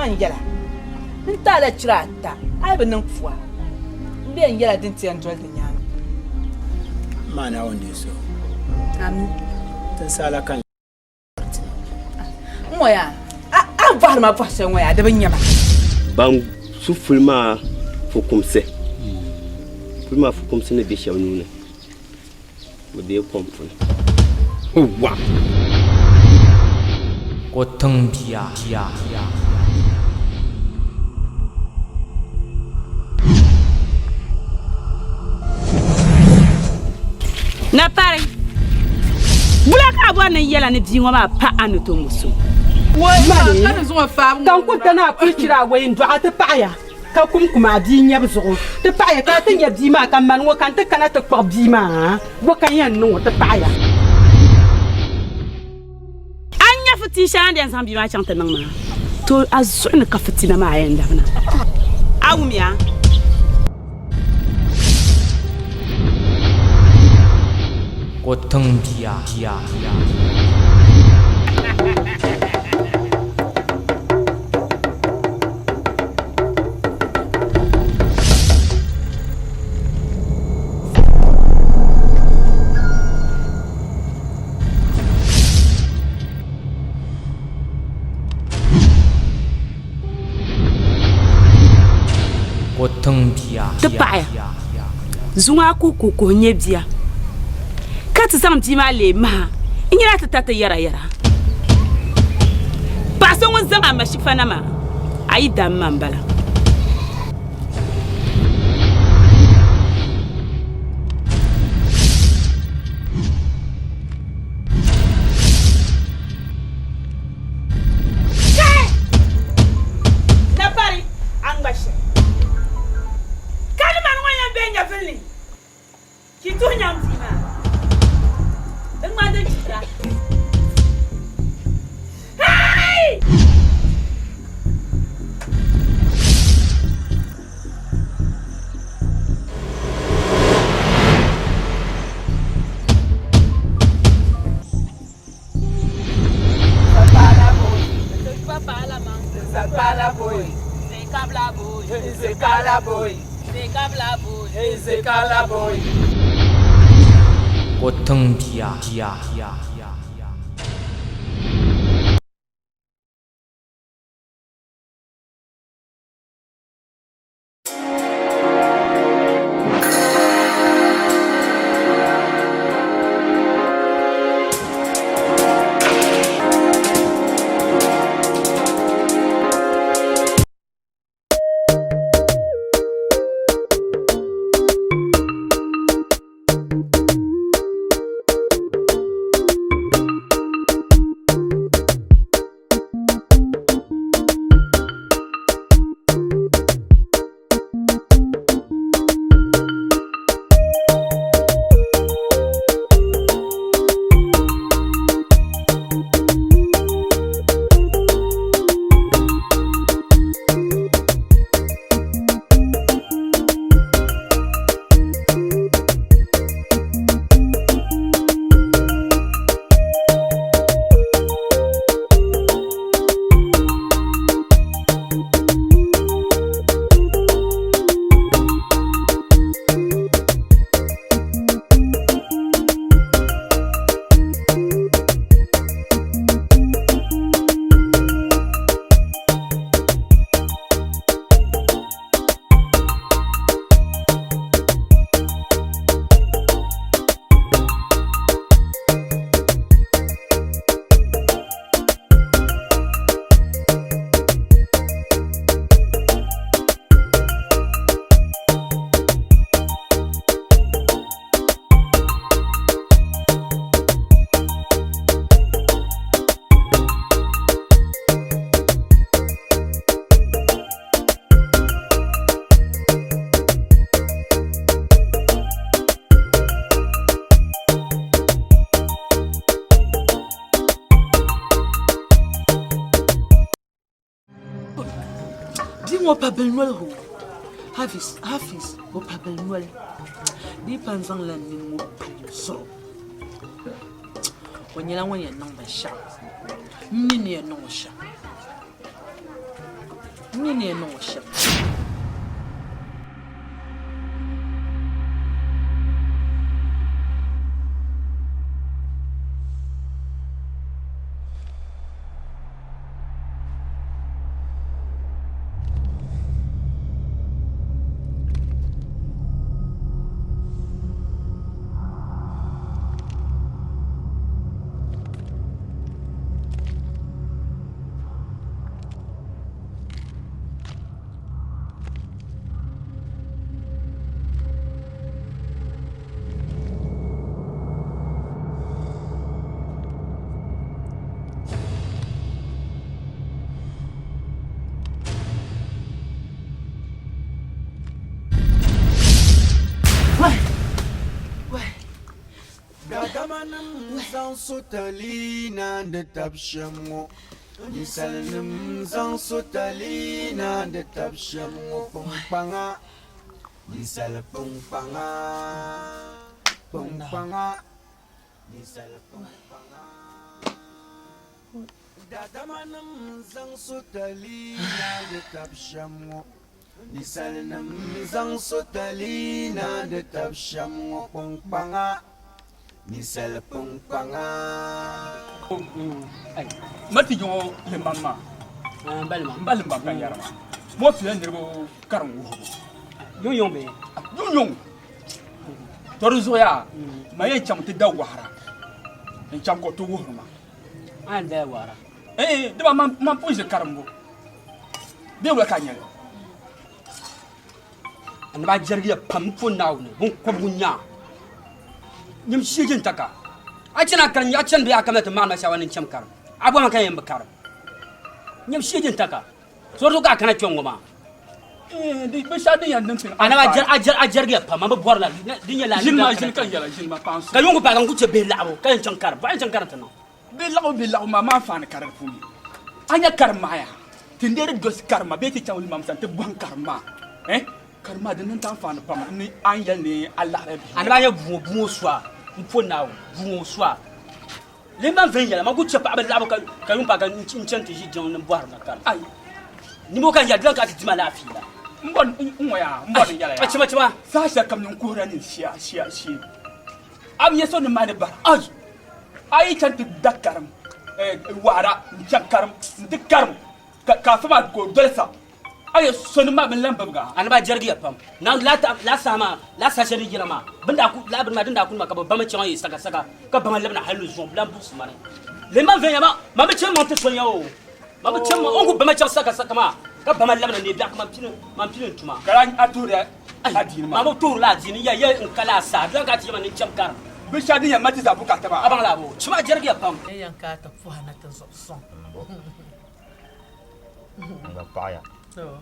man yala nta la chirata ai banan fuwa ben yala din tiyan tol din yana mana wanda so amin tan sala kan moya an fahar ma fashin waya da ban yama ban su fulma fukumse ne bi shaw nuna mu be komfun wa ko tambiya na pare bulaka bwana yela ne bi ngoma pa anu to muso wai ma kan zuwa fa kan ku tana ku kira wayin du'a ta paya ka kum kuma di nyab zo ta paya ka tan ya di ma kan man wo kan ta kana ta kwa bi ma wo kan yan no ta paya anya futi shan den san bi ma chanta nan ma to azun ka futi na ma ayen da bana awumia ko tambiya te paaya zunga ku nyebia ka ti sam bi ma le ma inyira ta ta yara ba so won zanga ma shifana ma ayi dam man bala na pari an bashi Kitu nyamzima. Ngmande chira. Hey! ko tambiya Dis-moi pas belle noël. Hafiz, au pas belle noël. Dis pas en l'an ni mo so. Wanyela wanya namba sha. Nini ya no sha. Ni ne no shep. Dagamanam zan sotalina da tabshamu Misalnim zan sotalina da tabshamu Pungpanga Misal pungpanga Pungpanga Misal pungpanga Dagamanam zan sotalina da tabshamu Misalnim zan sotalina da tabshamu Pungpanga Misal pungpanga ay mati jo le mamma balma balma kan yarama mo fi ndirgo karam wo yo be yo toru zoya ma ye cham ti da wahara en cham ko to wurma an da wara de ba man pose karam wo be wala kan yalla an ba jargiya pam fo nawne bun ko bunya nyam shijin taka acina kan ya can biya kamata ma na shawanin cam kar abu man kan yan bakar nyam shijin taka so to ka kana kyongo ma de be sha de yan nan ana ba jar ga pa ma ba borla dinya la jilma jil kan yalla jilma panso ka yongo pa kan ku ce be labo kan can kar ba can kar tano be lawo ma fa na karar fumi anya karma ya tindere dos karma be ti chawul mam sante bon karma karma de nan tan fa na pam ni anya ni Allah rabbi ana ba ya bumo soa mpo nawo bumo soa le man ven yala ma ku ce pa ba labo ka yongo pa kan cin ti jidon nan boar na kar ay ni mo kan ya dan ka ti ma lafiya mbon yala ya chima sa kam nun ko ranin shi am yeso ni ma de bar ay kan ti dakaram wara jankaram dikaram ka fa ma ko dolsa ay sonu ma ben lamba ga an ba jargi pam nan la sama la sa shari girama banda ku la bin ma dinda ku ma ka ba ma cewa yi saka ka ba ma labna halu zon blan bus mare le man ven yama ma be cewa monte sonya o ma be cewa on ku ba ma cewa saka ma ka ba ma labna ne biya ma pinin tuma garan ature adini ma mo tour la dini ya in kala sa dan ka ti ma ni chamkar be shadi ya mati za buka ta ba abang la bo chima jargi pam E yanka ta fu hana ta zo son. nga paya So.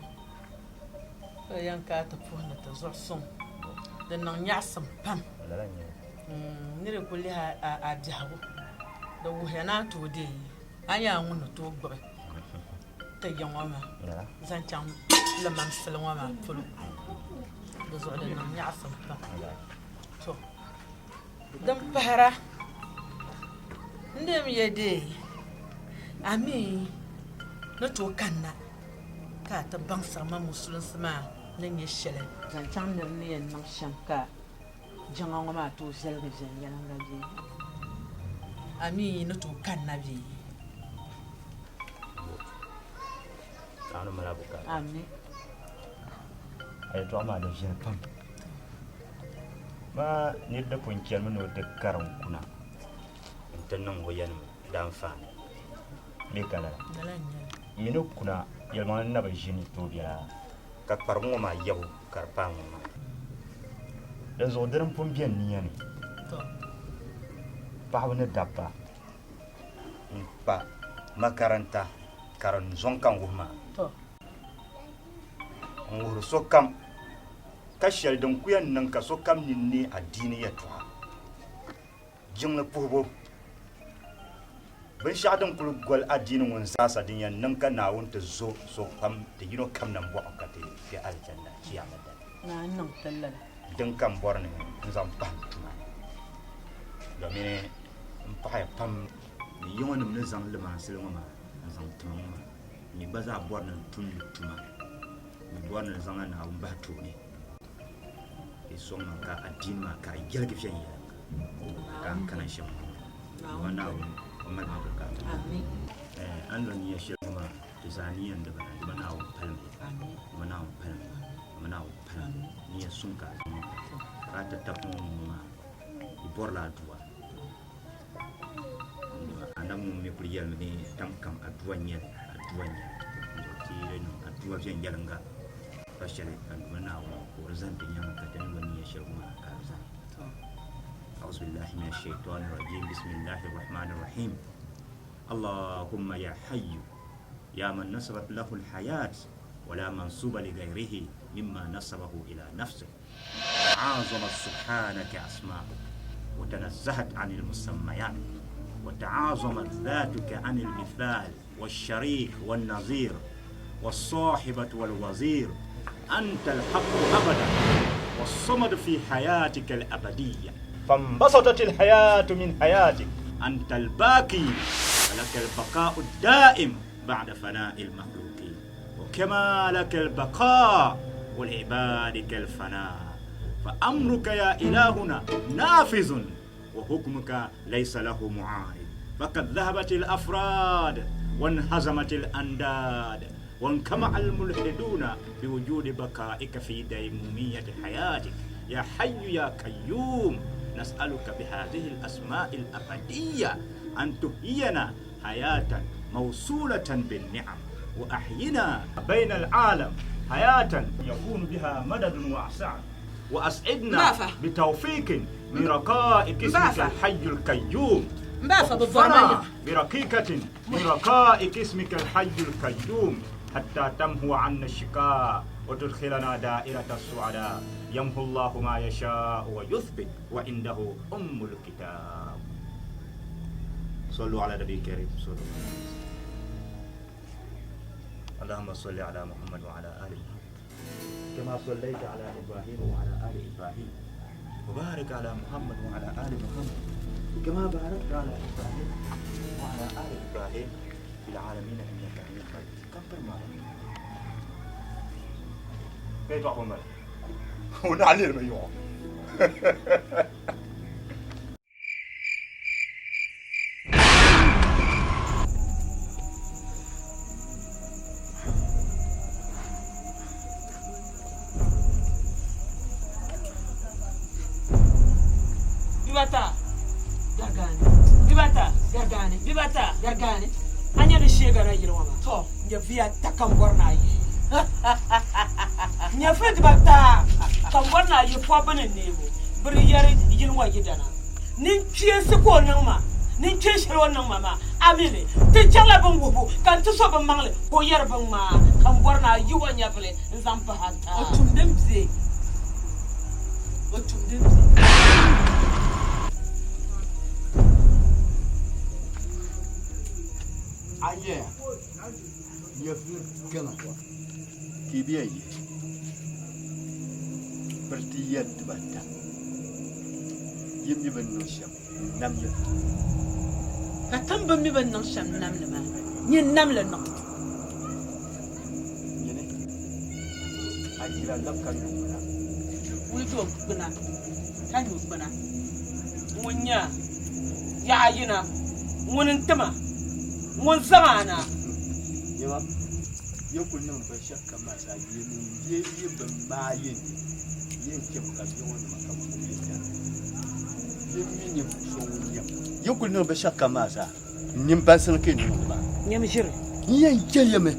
E yanka ta fu hana ta zo son. Da nan ya san pam. la nya Ni re kulli a jago. Da wu hana to de. Anya ngunu to gbe. Ta yanwa ma. ya Zan cham le man selwa ma pulu. Da zo da nan ya san pam. So. Dan pahara. Ndem yede. Ami na to kanna. Ka ta bang sama musulun sama nan ya shele. Zan cham ne nan shanka. Janga ngoma to zelga jen yanga je. Ami na to kanna bi. anu mala buka Ami. ay to ma da jin pam ma ni da pun kel mun de karam kuna tan nan wayan dan fa me kala Dalanya. minu kuna yelma na ba jini to biya ka parmo ma yabu karpang ma dan zo daren pun biyan ni yani To. pa wona dabba pa makaranta karan zonkan guma To. nguru sokam kashel don kuyan nan ka sokam ninni addini ya to jingla pubo bin shadan kul gol addini won sasa din yan nan ka na won ta zo so kam da yino kam nan bo akate fi aljanna kiyama da Na nan tallala. din kan borne zam pam domin in pa ya pam ni yona mun zan lima silma ma zan tuma ni baza borna tun tuma ni borna zanga na umba tuni e soma ka adima ka gelge fiyan ya kan kana shi wana umma ka amin an don ya shi kuma tizaniyan da bana wa palmi mana wa palmi ni ya sunka ka ta tapon borla duwa anamu me kuliyal me tamkam aduanya ti no aduwa fiyan yalanga fashare kan mana wa ko zan tinya ka dan wani ya shirma ka za أعوذ بالله من الشيطان الرجيم بسم الله الرحمن الرحيم اللهم يا حي يا من نسبت له الحياة ولا منسوب لغيره مما نسبه إلى نفسه عظمت سبحانك أسماؤك وتنزهت عن المسميات وتعاظمت ذاتك عن المثال والشريك والنظير والصاحبة والوزير أنت الحق أبدا والصمد في حياتك الأبدية فانبسطت الحياة من حياتك أنت الباقي ولك البقاء الدائم بعد فناء المخلوقين وكما لك البقاء ولعبادك الفناء فأمرك يا إلهنا نافذ وحكمك ليس له معارض فقد ذهبت الأفراد وانهزمت الأنداد وانكمع الملحدون بوجود بقائك في ديمومية حياتك يا حي يا قيوم نسألك بهذه الأسماء الأبدية أن تحيينا حياة موصولة بالنعم وأحينا بين العالم حياة يكون بها مدد وأسعد وأسعدنا بتوفيق من رقائق اسمك الحي القيوم وكفنا برقيقة من رقائق اسمك الحي القيوم حتى تمحو عنا الشقاء وتدخلنا دائرة السعداء يمحو الله ما يشاء ويثبت وعنده الكتاب صلوا على النبي الكريم صلى الله عليه وسلم اللهم صل على محمد وعلى آل محمد كما صليت على إبراهيم وعلى آل إبراهيم وبارك على محمد وعلى آل محمد كما باركت على إبراهيم وعلى آل إبراهيم في العالمين إنك حميد مجيد كبر معنا كيف عمر ونعلي الميوع Bibata gargane anya da shegara yirwa ma to ya biya ta kan gwarna yi nya fa bibata kan gwarna yi fo banin ne bo bir yar yirwa gidana nin kiye su ko nan ma nin kiye shi wannan mama amile ta jala ban gobo kan ta so ban mangle ko yar ban ma kan gwarna yi wanya bele zan fa hatta o tundin bze Aye, you gonna Kibia, pretty yet, but you never know some Namya. I can't believe no sham namlema. You namle no. I hear a love can We do bana. Can you bana? Munya. Ya yina. Munin tama. Mun zamana yawa yau kullum ba shakka masa yin ban mayin yin ke ka yi wani makamu ne ta yin mini so yau kullum ba shakka masa nin ban san kai ne ba nyam shir yin ke yame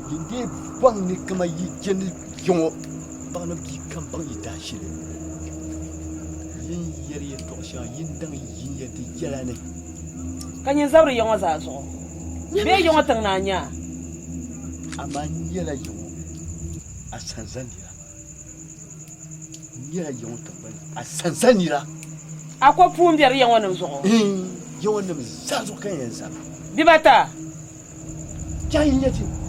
yin de ban ni kama yi jeni yo ba na ki kan ban yi tashi yin yare to sha yin dan yin ya ti jara ne kanyin zabri yawa za so be yawa tan nanya amma yela yawa a sanzanira yela yawa tan a sanzanira akwai fumbiyar yawa nan so yawa nan za zo kan yansa bibata jayin yace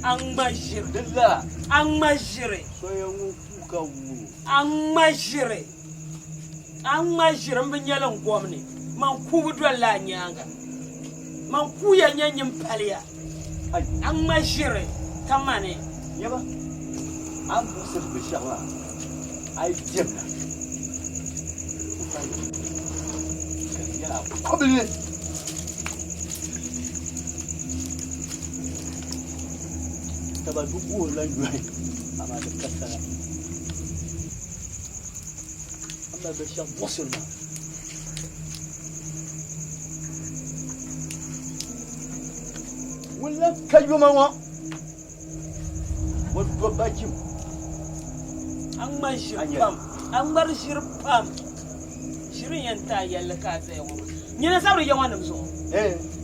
Angmajir. Dilla. Angmajire. Soyangu kuka wu. Angmajire. Angmajire mbenyalan gwamni. Man kubu dwalla nyanga. Man kuya nyanyim palia. Angmajire. Kamane. Yaba. Am busir bishara. Ai jemna. Yala probably. Taba duku la yuai. Ama de kasara. Ama de sham musulman. Wala kayuma wa. What about you? Angmajir pam. Angmajir pam. Shirin yanta yalla ka tsaye wa. Nyina sabri yawanum so.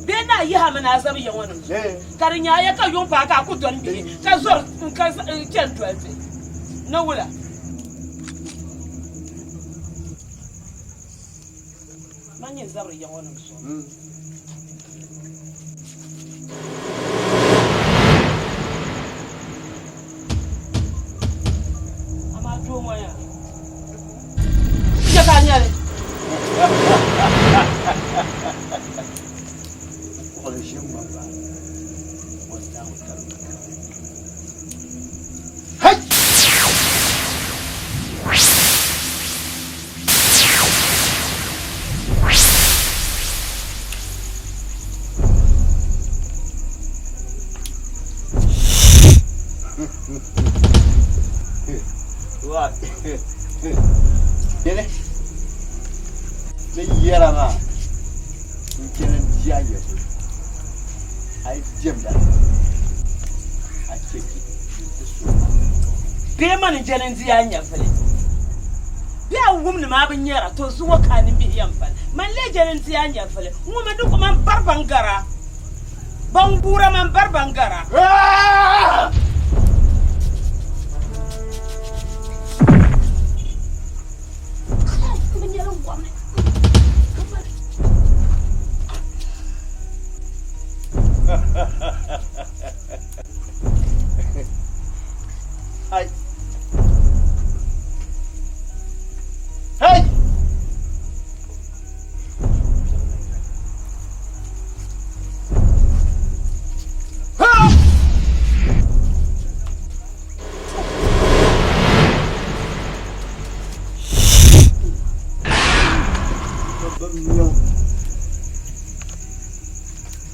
Bena yi ha mana sabri yawanum so. Karinya ya ka yon pa ka ku don bi. Ka zor ka ken twelve. No wala. Manye sabri yawanum so. Ama do moya. Ya ka nyale. What? Dene? Le yera ma. Kenen diaye. Ai jemda. A cheki. Beman jenen dianya fele. Bia wumni ma bin yara to zuwa kanin bi yamfal. Man le jenen dianya fele. Ngoma du ko man barbangara. Bangura man barbangara. Hey! Hey!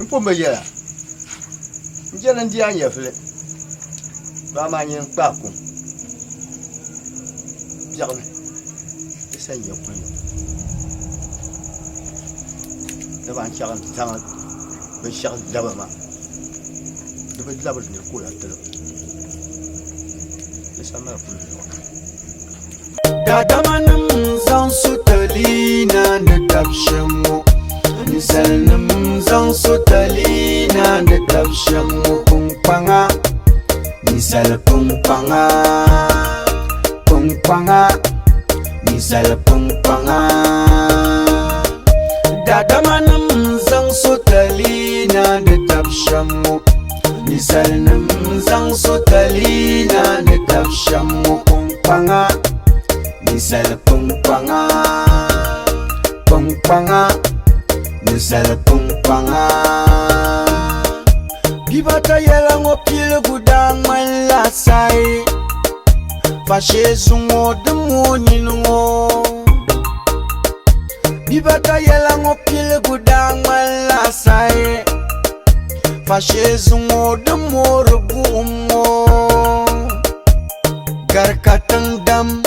Pumba ya. Njana ndia nyefle. Ba ma nyin kpaku. Biarne. Esa nyekwe. Da ban charan tanga. Be char daba ma. De be daba ne ko ya tele. Esa ma fu. Dadamanam zan sutalina na tabshamu. Nisalnam zan sutalina na tabshamu kumpanga. Nisal kumpanga. Kumpanga. Nisal kumpanga. Dadamanam zan sutalina na tabshamu. Nisalnam zan sutalina na tabshamu kumpanga. Nisal kumpanga. Kumpanga. Nisal kumpanga. Bibata yela ngopile gudang malasai. Fashe zungo demo ningo. Bibata yela ngopile gudang malasai. Fashe zungo demo rubumo. Garkatang dam.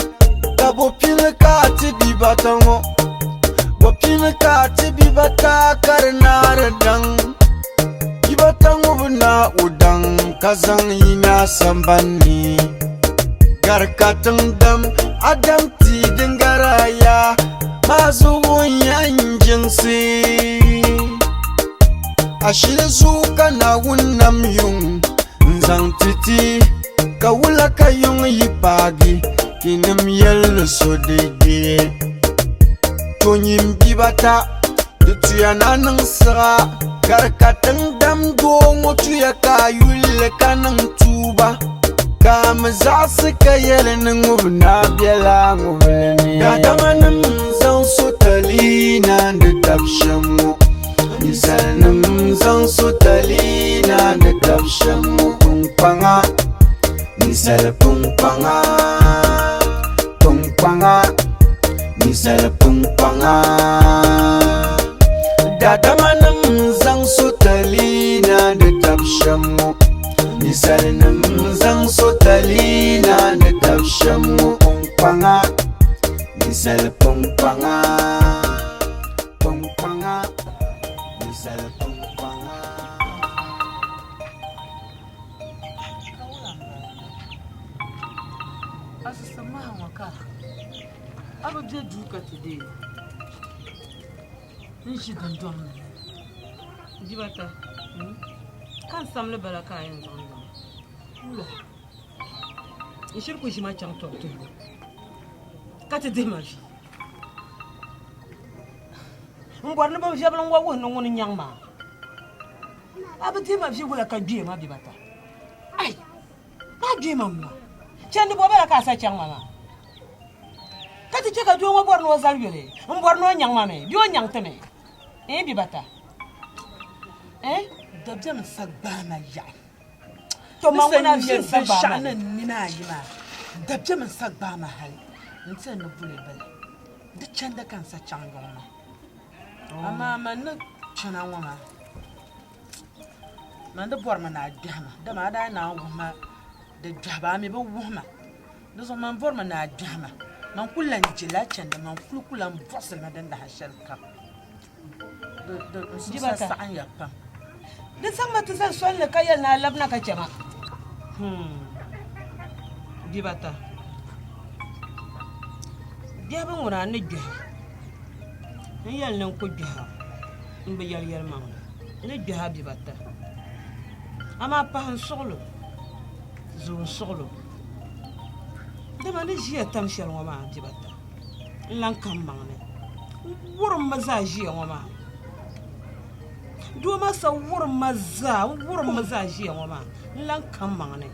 Kabo pile kati bibata ngo. Wapime kati bibata karnar dang. Bibata ngubna udang kazang ina sambani. Garkatang dam adam ti dengaraya. Mazu yanjinsi. Ashile zuka na unam yung. Nzang titi kawula kayong yipagi. Kinam yel so dege. Tonyim bibata, de tuyana nang sera. Garkatan dam dongo tuya ka yulle kanang tuba Kam za suka yele ngubna biela ngubuleni Gatamanam zan sutali na da tafshamu Misalnam zan sutali na da tafshamu Pungpanga Misal pungpanga Pungpanga Misal pungpanga Gatamanam zan sutali na da tafshamu Misalnam zan sutali na da tafshamu Pungpanga Misal pungpanga Pungpanga Misal pungpanga Asisama waka. Aba je duka today. Nishi dandom. Jibata. Kan samle baraka yin zanga. Ula. Ishir ku shima chang to to. Kati de ma fi. Ngwarna ba fi ablan wawo no woni nyangma. Aba de ma fi wala ka biye ma bibata. Ai. Ba biye ma mo. Chandi bo bala ka sa chang mama. Kati cheka do ngo borno zalwele. Mborno nyangma me. Bio nyangteme. Bibata. Dabjam sagbana ya. To mangona fi sagbana nina yima. Dabjam sagbana hal. Ntse no bule bale. De chanda kan sa changoma. Ama man chana wama. Man de borma na dama. Dama da na wama. De jaba me be wama. De so man borma na dama. Man kullan jila chanda man kullan bosel na dan da hashal kap. Jibata sa an yakpa. De sama tu sa swal ka yel na labna ka chama. Jibata. Dia ba ngona ne gwa. Ni yel nan ko gwa. Mbe yel yel ma. Ne gwa bibata. Ama pa han solo. Zo solo. De ma ne jiya tam shel ngoma jibata. Lan kam mangne. Wurum maza jiya ngoma. Do masa wurum maza jiya ngoma. Lan kam mangne.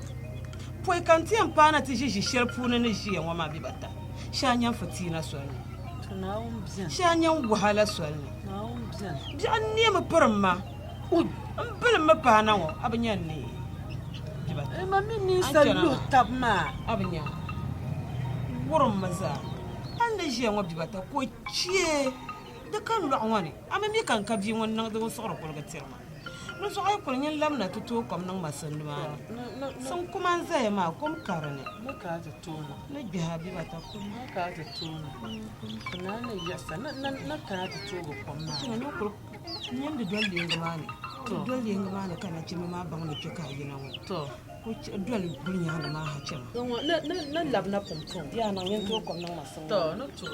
Poi kanti ampana ti jiji shel puna ne jiya ngoma bibata. Shanya fatina swalni. Tunawum bien. Shanya wahala swalni. Nawum bien. Jan ne ma parma. Mbele ma pana wo abanya ne. Jibata. Mami ni salu tabma. Abanya. Wurum maza. Anda jiya ngwa bibata ko chie. De kan lo wani. Amami kan ka bi won nan de so ro ko ga tirma. No so ay ko nyen lamna tuto kom nan masandu ma. Sun kuma zai ma kom karane. Na ka ta tona. Na biha bibata ko. Na ka ta tona. Kuna na yasa na ka ta togo kom na. Tinga no ko nyen de dole ngama ne. To dole ngama ne kana chimi ma bang ne ke ka yina wo. To ko dole bunya na ma ha chama. Na labna pom ton. Ya na nyen to kom nan masandu. To no to.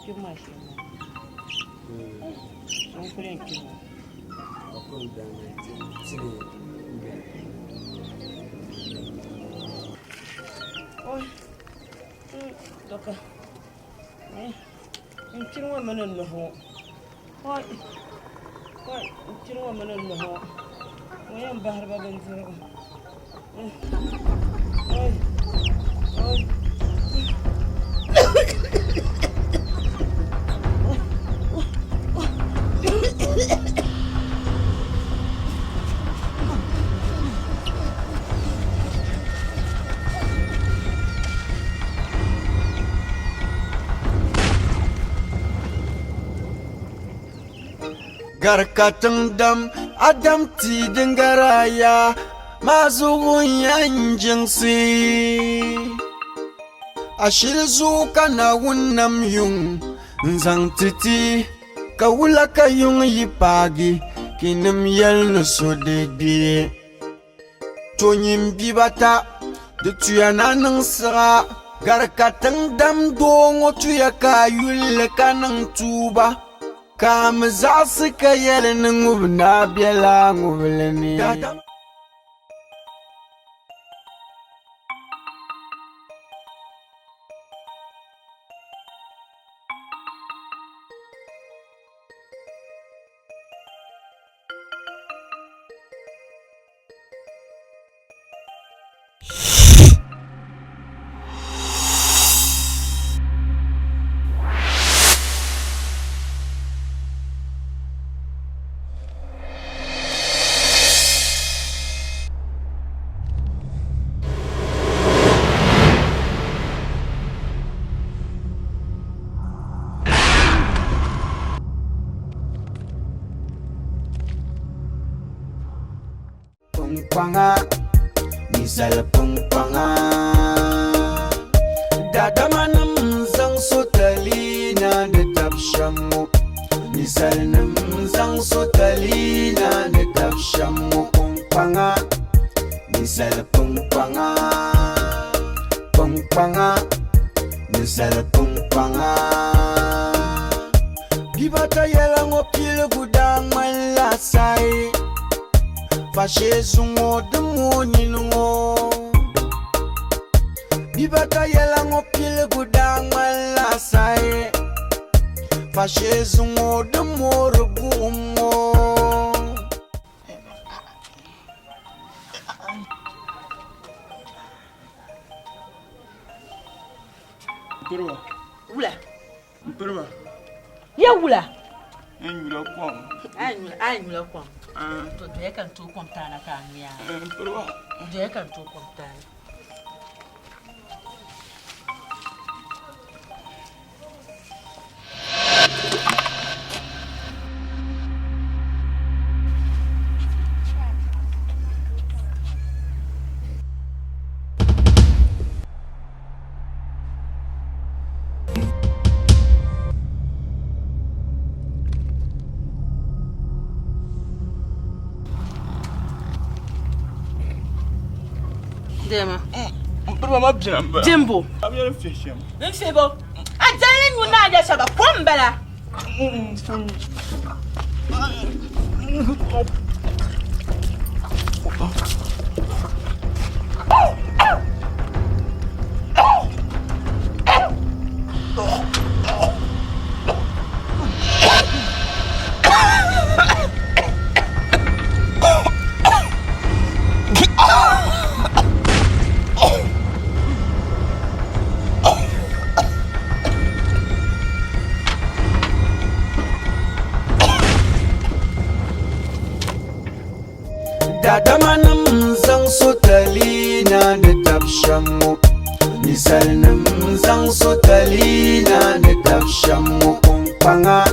Ke ma shi. On kure ki. Oi. Doka. Inchirwa manan no ho. Oi. Oi, inchirwa manan no ho. Wayan bahar ba ban zira. Oi. Oi. Garkatan dam adam ti dingaraya mazugun yanjin si ashir zuka na wunnam yung nzang titi ka wula ka yung yipagi kinim yel so de tonyim bibata de tuyana nang sra garkatan dam dongo tuya ka yulle kanang tuba Kam za suka yele ngubna biela ngubuleni panga misal panga dadamanam zang sotalina de tabshamu misal nam zang sotalina de tabshamu panga misal panga misal panga bibata yela ngopile gudang malasai fashe zungo demoni ngo bibata yela ngopile gudang malasai fashe zungo demoro gumo Perwa. Wula. Perwa. Ya wula. Anyula kwam. Anyula kwam. To je kan to kwam tana kan ya. Perwa. Je kan to kwam tana. Dema. Perwa ma bjamba. Jimbo. Abiya fishim. Nfebo. Ajale nyuna aja shaba kombala. Dadamanam zang sotalina de tabshamu misal nam zang sotalina de tabshamu panga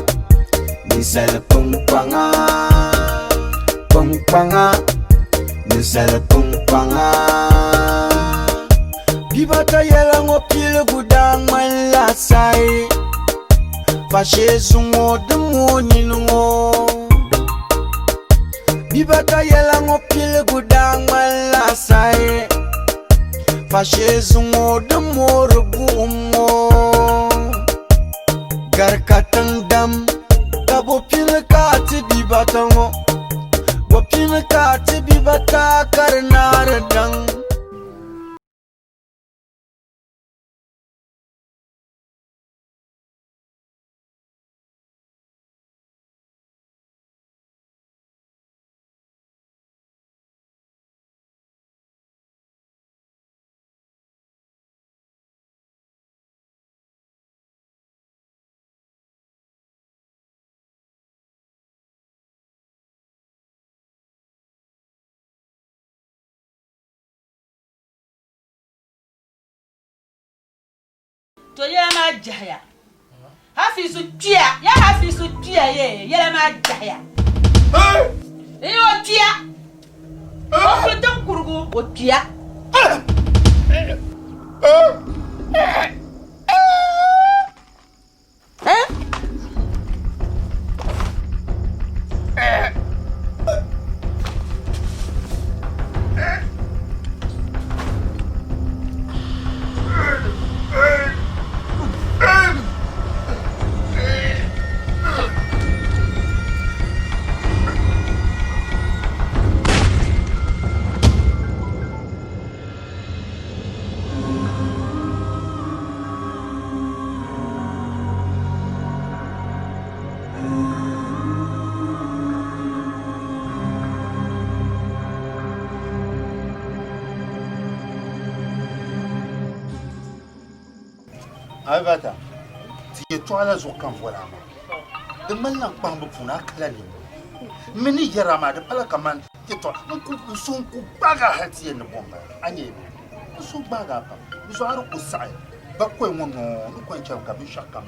misal panga misal panga bibata yela ngopile gudang malasai fashe zungo demoni ngo bibata yela ngopile gudang malasai fashe zungo demoro gumo garkatang dam kabo pile kati bibata ngo bo pile kati bibata karnar dang To yela ma jaya. Hafizu tia, ya hafizu tia ye, yela ma jaya. O tia. O kutum kurgu, o tia. Avata. Ti to ala zo kan vola ma. De mallan pambu puna kala ni. Mini yarama de pala kaman ti to ku sun ku baga hati ne bomba. Anye. Ku baga pa. Zo aro ku sai. Ba ko ngono, ku kan cham ka bi shakam.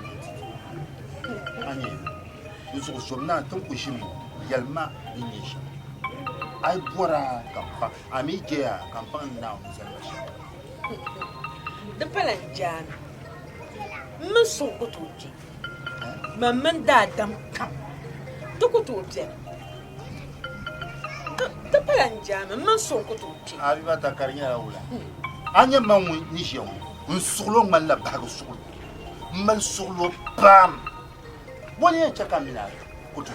Anye. Zo so na tun ku shimu. Yalma ni shi. ai bora kampa ami jea kampa na observation de palan jam min sun ko tuji mamman da dam kam to ko tuji de palan jam min sun ko tuji abi bata karnya wala anya manwi ni jew un solo man la bago solo mal solo pam woni en chakamina ko to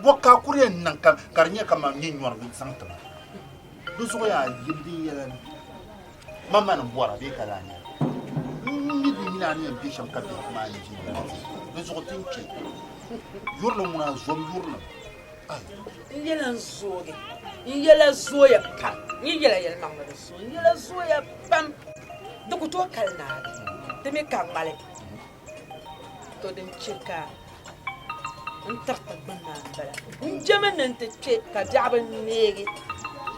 boka kuriya nan karnya kama ni nyor bu santa du so ya yibdi yalan mama nan bora be kala ne ni bi mina ni bi sham kabe ma yi ji du so tinche yurlo muna zom yurlo ay yelan zoge yela zoya kam yela yel mangla so yela zoya pam du ko to kalna de me kamale to dem cheka انتقد بنا بلا جمن انت تشي كجعب النيجي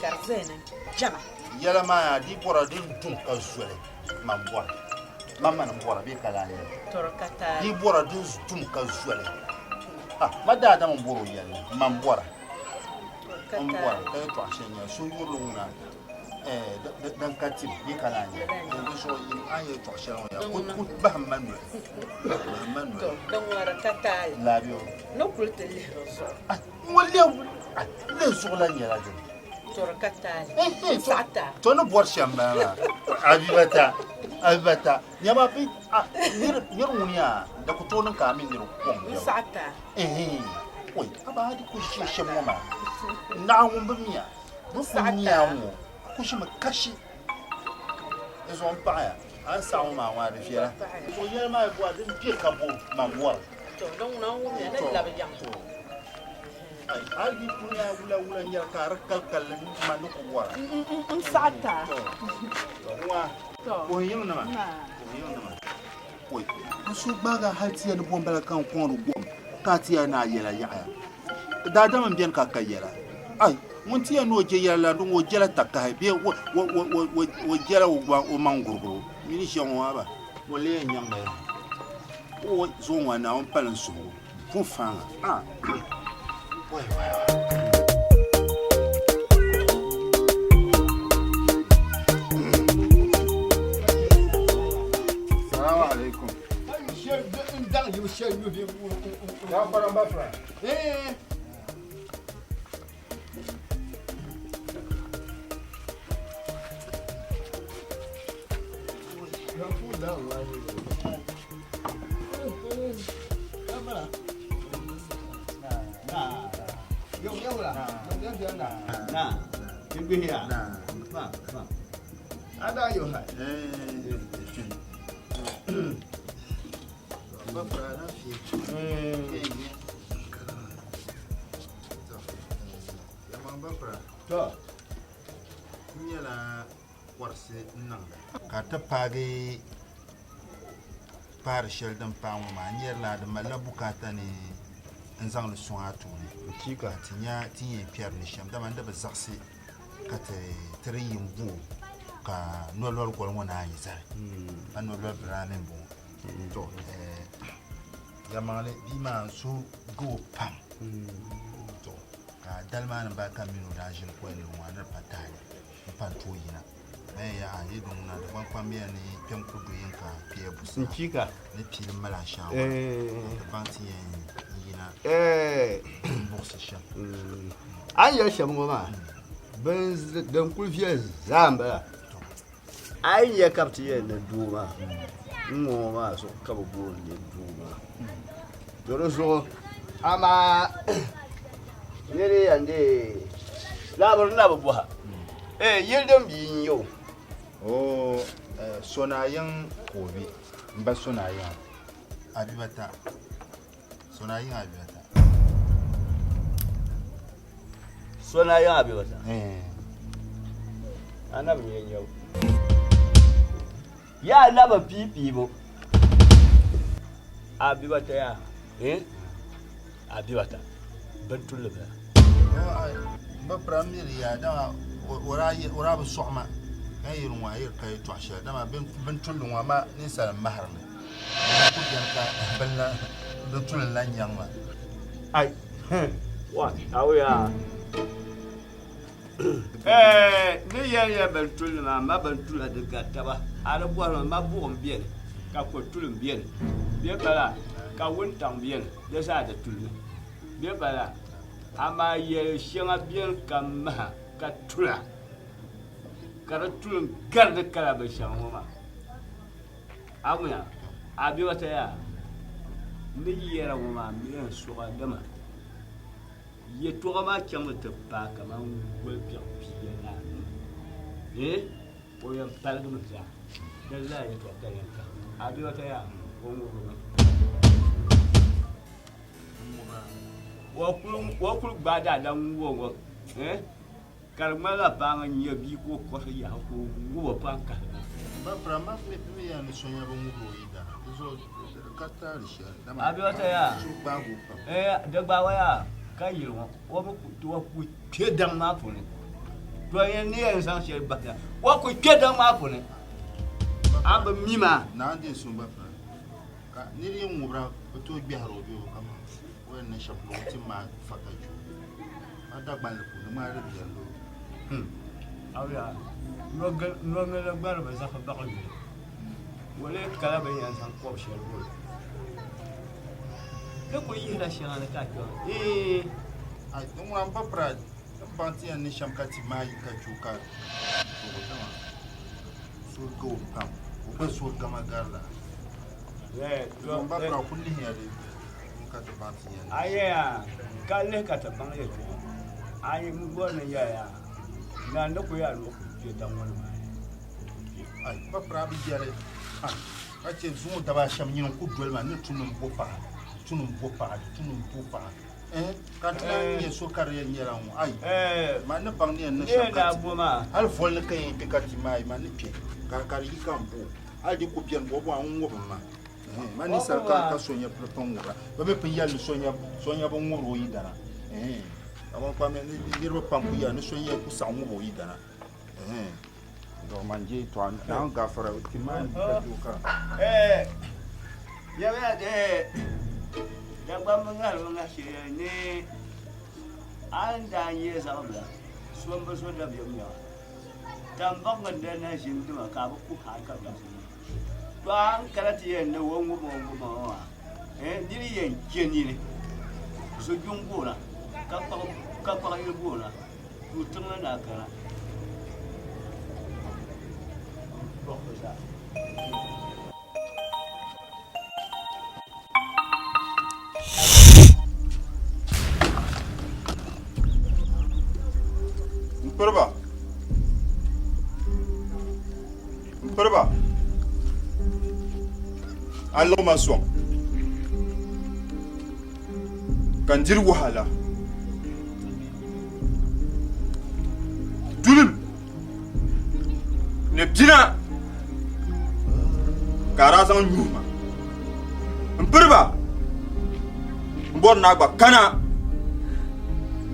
كرزينا جمع يلا ما دي بورا دي دون كزولي ما بورا ماما نبورا بي كلاني تركتا دي بورا دي دون كزولي ما دا دا مبورو يلا ما بورا ما بورا كاي تو عشان يا سو يورلونا dan katib bi kalani dan so yin ayi to shara ya kut baham manu to dan wara katal labio no kulte le so wala le zola nyala de to katal sata to no bor shamba abibata nyama bi nir munya da ku to nan ka min nir kon sata oi aba hadi ku shi shemo ma na won ba miya bu miya mu kushi makashi ezo mpaya an sawo ma wa de fiera so yel ma bo adin pie kabo ma wor to don na wo ne na labe jam to ai di punya wula nyar ka kal ma no ko wor sata wa ko yin na ma oi so baga halti ya no bombala kan ko ro bom ka ti ya na yela ya da da man bien ka kayela ai mun tiya no je yala dun wo jela takka be wo jela wo mangurguru mini shon wa ba wo le nyanga o zo wa na on palan so fu fanga wai assalamu alaikum ndang yu she yu bi ya fara ba fra ada yo ha to nyela warse nan ka ta page par shel dan pa ma nyela de mala bukata ne nzang le son atuni kika tinya tinye pierre ne sham da man da bazarse ka te triyin bu ka no lor ko wona yi sai an no lor brane bu to yamale bima so go pam to ka dalman ba kamino da jin ko ne wona patani panto yina ya yi don na da ban kwamiya ne pen kudu yinka fiye busa kika ne filin mala shawa da banti yina buksa shan an ya shamu ma ban dan kulfiya zamba ai ya kapti ya na duma ngo ma so ka bu ne duma doro so ama nere yande labar na bu ha yildon biyin yau sonayen kobe ba sonayen abibata sonayen abibata ana biyin yau ya laba pipi bo abibata ya abibata bantul ba ba premier ya da ورا بالصعمة غير وعير كي تعشى دما بنتول وما ننسى المهرنا كل جنكا بلنا بنتول لن ينما أي What? How we are? Ne ya bentul na ma bentul de gataba. Ara bo ma bo bien. Ka ko tul bien. Bien bala. Ka won tang bien. De sa de tul. Bien bala. Ama ye shenga bien kam ka tula. Ka tul garde kala be shama ma. Amuya. Abi wata ya. Ne yera ma mi so dama. Ye toga ma kyang te pa kama ngol pya piya na o yam palga mu ja dalla ya to ka yanka abi wata ya wo kul gbada dan wo kalma la ba nga bi ko ko ya ko wo pa ka ba prama me ya ni sonya ba mu ro ida zo kata risha abi wata ya dagba wa ya ka yirwa wa ku to ku kedan ma fune to yen ne yan san shi ba wa ku kedan ma fune aba mima na ande sun ba ka ni yin mubra to bi haro bi kama wannan shaflo tin ma faka ju ada ban ku ma ri biyan lo awya no ngala bar ba za ka ba ku wala kala ba yan san ko shi ro ko yi da shi na ka ko ai don ran papra banti an nisham kati mai ka chuka so go pam o so gama garla don papra kulli ya de ka ta banti ya aya kalle ka ta ban ya ai mu gona ya na da ku ya lo ke dan wani ai papra bi jare ka ce zumu da ba sham yin ku dole ma ne tunun bopa kan ye so kare nyera mu ai man na bang ne na shaka al vol kai pikati mai man ne pe ka yi kan bo al di ku pian bo bo an wo ma man ni sar ka sonya proton ngora ba be pe yal sonya bo ngoro yi dara aba pa me ni dirba pam ku ya ni sonya ku sa mu bo yi dara do manje to an ga fara ti man ka duka ya Dagba mangal nga shi ne an da ye zabla suwan ba so da biyo ya tambak nganda na shi mutuma ka ba ku har ka ba to an karati ye ne won wo wa diri ye keni ne so jungura ka pa ye bura tu tunga na kara Perba. Allah masong. Kan jir wahala. Dulim. Neptina. Karazan yuma. Perba. Mbor nagba kana.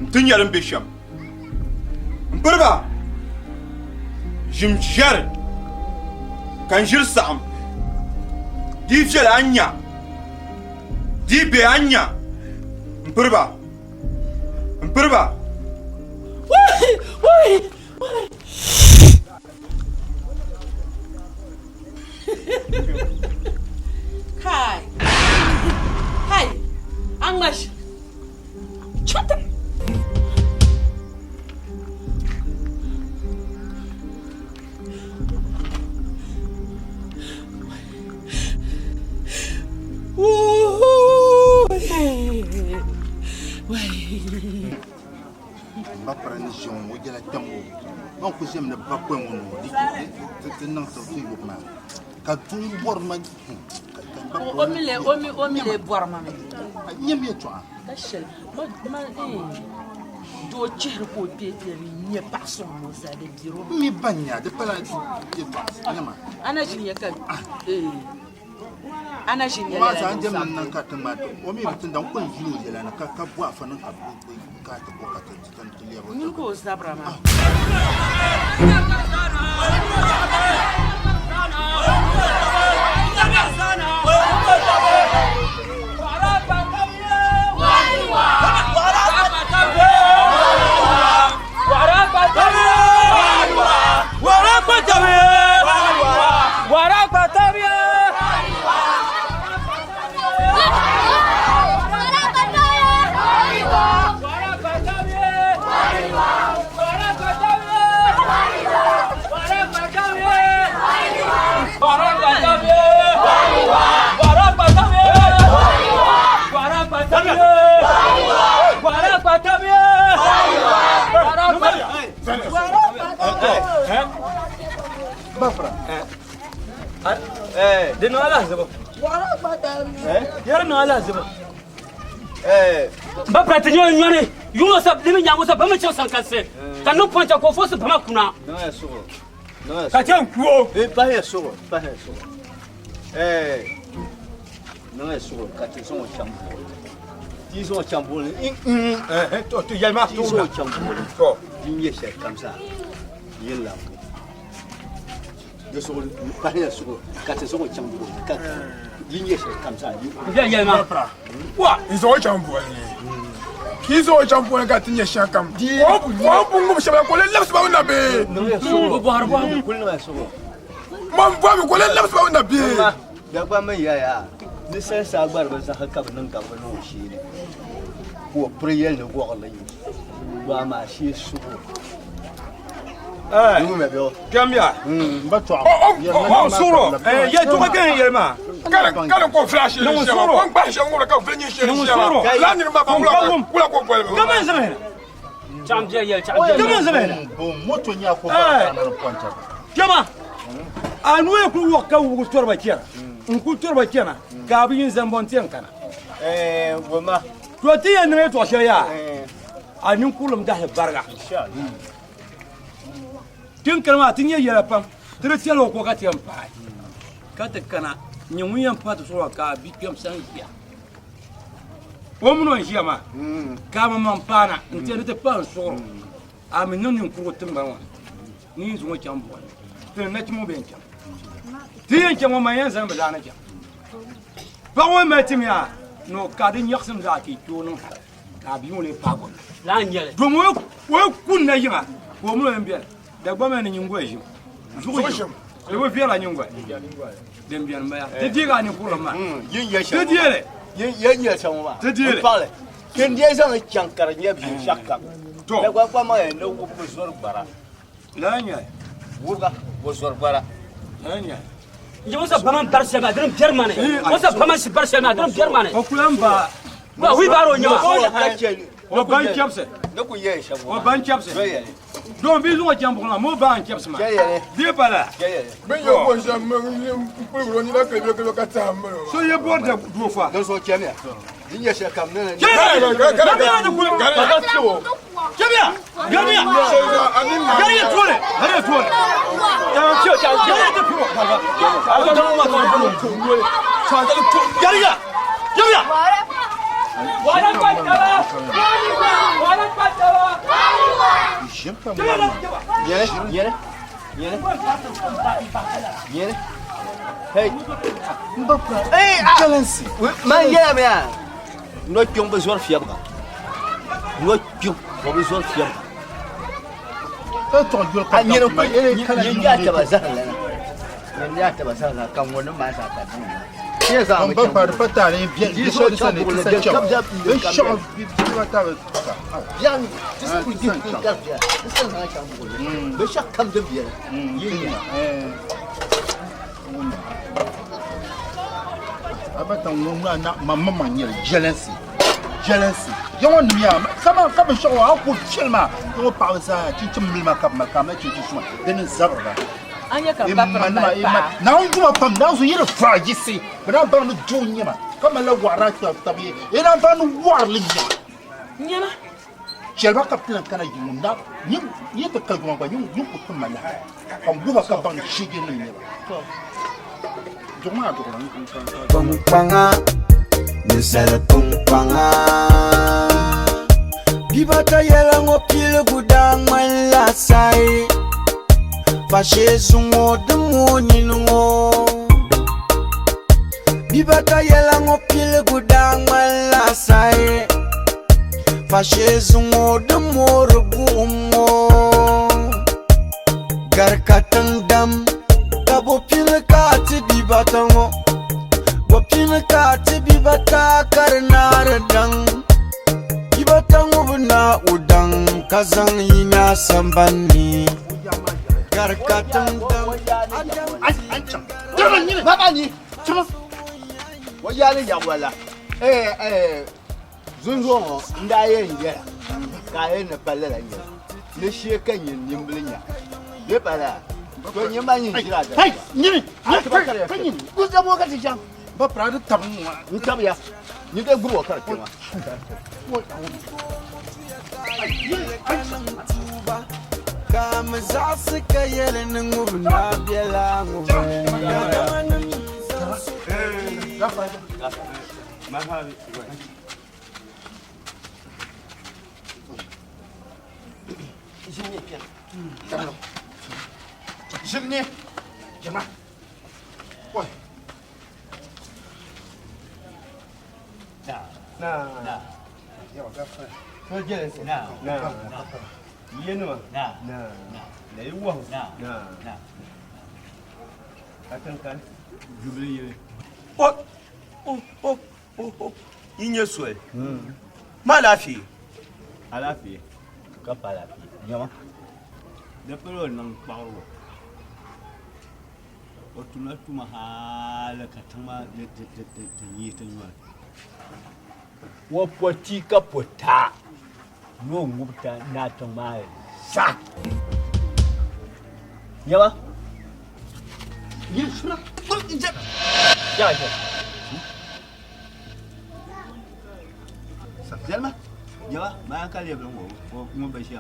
Mtinyaram bisham. Perba. Jimjar. Kan jir sa'am di fiel anya di be anya mperba wai kai anglash chata Bapara ni jom wo jela tango on ko jem ne bakwe ngono di nan to fi yokma ka tun bor ma o mi le bor ma me nyem ye to ka shel ma do cher ko peter ni pas son mo za de biro mi banya de pala di ye to nyama ana jin ya ka ana jin ya la sa ndem nan ka tamato o mi mutun dan kun jilo jela na ka bo afanan abu ka ta bo ka ta tan tuliya ba ni ko sabra ma de no ala zabo yar no ala zabo ba prate nyone yuno sab limi nyango sab bama chaw sankase kan no poncha ko fosu bama kuna no ya so ka tian kuo pas ya so no ya so ka ti so chambo ti so chambo tu yalma ti so chambo to ligne c'est comme ça il là de so pas ya so ka ti so chambo ka ligne c'est comme ça ya yalma wa ils ont chambo ils ont chambo ka ti nya shakam wa bungu shaba ko le labs ba na be no ya so bo harbo ko le so mam ba ko le labs ba na be da ba mai ya ni sai sagbar ba sa haka nan ka ba no shi ne ko priel ne go la yi ba ma shi su ni me bio Gambia ba to suro ya to ga yelma kala ko flash ni suro ko ba shi ngora ka flenye shi la ni ba ba kula ko ko kama zamena champion yel champion kama zamena moto nya ko ba na poncha kama anu e ku wo ka wo torba kira ku torba kina ka bi yin zambon tiyan kana goma to tiyan ne to she ya anin kulum da barga insha Allah tin kalma tin ye yara pam tretiyalo ko ka tiyan pa ka ta kana nyamu yan pa to so ka bi kyam san ya o mun on shiyama ka ma man pana nte te pan so a min non ku timba wa ni zo kyam bo tin na timo ben kyam tin kyam ma yan zan ba na kyam ba wo ma tim ya no ka din yaksim za ki tono ka bi mo le pa go la nyele do mo wo kun na yima wo mun en bien da gba men nyingo e jim zugo le wo fiera nyingo dem bien ma ya te diga ni kula ma yin ya te diere yin ya chama ba te diere pale ken dia sang chankar nya bi shakka to da gba ma ya no ko zor bara la nya wuga wo zor bara la nya yo sa bama barsema drum germane o sa bama si barsema drum germane o kulamba wa wi baro nyawa o ban chapse da ku ye shamo o ban chapse do bi zo jambo na mo ban chapse ma di pala ben yo ko jam ko ni la ke ka tam so ye borda do fa do so kemia yin ya shakam ne Hey, Excellency. man ya me ya. No kyong bezor fiabra. No kyong bezor fiabra. ton jol ka Anyere ko yin ya ta bazar la. Yin ya ta bazar la kan wani ma sa ta dun. Ke za mu ba fa da fata ne bien Dis so cha pour le bien bien dis pour dire que ça bien. C'est ça cha pour le. Le chaque comme de bien. Yin ya. abatan ngomna na mama manyel jealousy yawon miya kama shawa ko chilma ko pa sa ci milma kama ci suma den zarba anya kan ba para ba na on kuma pam na so yira fragisi bana ba no jonya ma kama la wara ta tabi ina ba no war linya nyama shelba kaplan kana yimunda yi ta kalguma ba yum ko kuma la kan buba ka ban shige ne ba Joma do Panga nisala panga Bibata yela ngopile gudang la sai Fashe zungo dungo ninungo Bibata yela ngopile gudang la sai Fashe zungo dungo rugumo Garkatang dam Kabo pile kati bibatango Wapile kati bibata karnar dang Bibatango buna udang Kazang ina sambani Garkatang dam Ancham. Jangan ni, bapa ni. Cuma. Wajah ni yang wala. Zunzong, ndaya ni. Kaya ni pala lagi. Ni siapa yang nyembelnya? Dia pala. ko nyamba yin jira da Hai, ni. ku da mo ka ti jam Ba pra da tab mu. ni tab ya ni da gubo kar ke ma Kama za su kayar nan na bela Jimni. Jama. Oi. na Yawa gafa. ko jere se na yenu ma na yi wa na akan kan jubli ye Inye soe. Ma lafi. alafi ka pa lafi nyama de pero nan pawo o tuna tuma hala ka tama de yi ta nywa wo poti ka pota no ngubta na tama sa nyama Yeshra. ya ya Zelma? nyama ma ka le blan wo mo ba shi